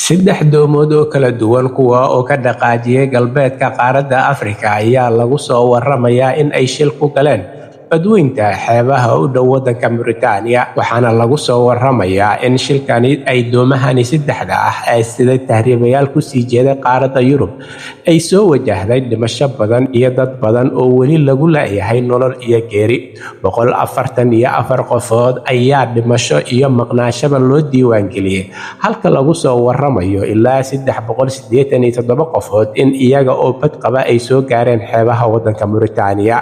saddex doomood oo kala duwan kuwa oo ka dhaqaajiyay galbeedka qaaradda Afrika ayaa lagu soo waramayaa in ay shil ku galeen badweynta xeebaha u dhow waddanka Mauritania, waxaana lagu soo waramayaa in shilkani ay doomahani saddexda ah ee sida tahriibayaal ku sii jeeday qaaradda Yurub ay soo wajahday dhimasho badan iyo dad badan oo weli lagu leeyahay nolol iyo geeri. 144 qofood ayaa dhimasho iyo maqnaashaba loo diiwaangeliyay, halka lagu soo waramayo ilaa 387 qofood in iyaga oo badqaba ay soo gaareen xeebaha waddanka Mauritania.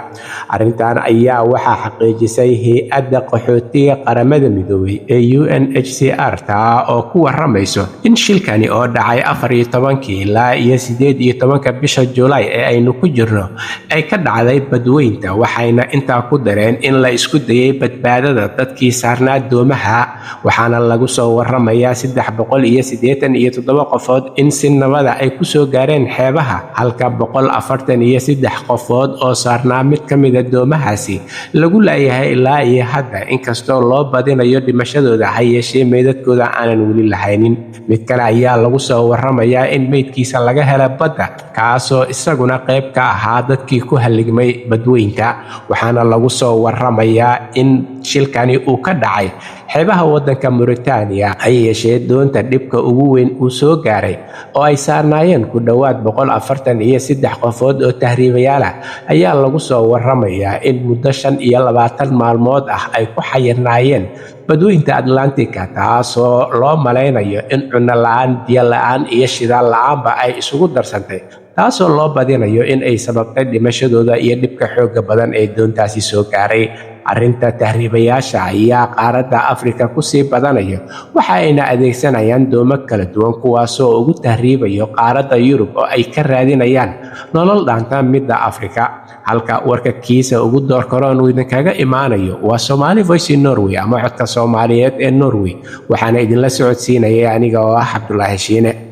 Arrintan ayaa waxaa xaqiijisay hay'adda qaxootiga qaramada midoobay ee UNHCR taa oo ku waramayso in shilkani oo dhacay 14 ilaa 18 bisha July ee aynu ku jirno ay ka dhacday badweynta, waxayna intaa ku dareen in la isku dayay badbaadada dadkii saarnaa doomaha, waxaana lagu soo waramayaa 387 qofood in si nabada ay ku soo gaareen xeebaha, halka 143 qofood oo saarnaa mid ka mid ah doomahaasi lagu leeyahay ilaa iyo hadda, inkastoo loo badinayo dhimashadooda ha yeeshee meydadkooda aanan weli lahaynin. Mid kale ayaa lagu soo waramayaa in meydkiisa laga helay badda, kaasoo isaguna qayb ka ahaa dadkii ku haligmay badweynta, waxaana lagu soo waramayaa in shilkani uu ka dhacay xeebaha waddanka Mauritania, ha yeeshee doonta dhibka ugu weyn uu soo gaaray oo ay saarnaayeen ku dhowaad 143 qofood oo tahriibayaal ah ayaa lagu soo waramayaa in muddo 25 maalmood ah ay ku xayirnaayeen badweynta Atlantika, taasoo loo malaynayo in cunno la'aan, biyo la'aan iyo shidaal la'aanba ay isugu darsantay, taasoo loo badinayo in ay sababtay dhimashadooda iyo dhibka xooga badan ee doontaasi soo gaaray. Arrinta tahriibayaasha ayaa qaaradda Afrika ku sii badanayo, waxa ayna adeegsanayaan doomo kala duwan kuwaasoo ugu tahriibayo qaaradda Yurub oo ay ka raadinayaan nolol dhaanta midda Afrika. Halka warka kiisa ugu door karoon uu idinkaga imaanayo waa Somali Voice Norway ama codka Soomaaliyeed ee Norway, waxaana idinla socodsiinayay aniga oo ah Cabdulaahi Shiine.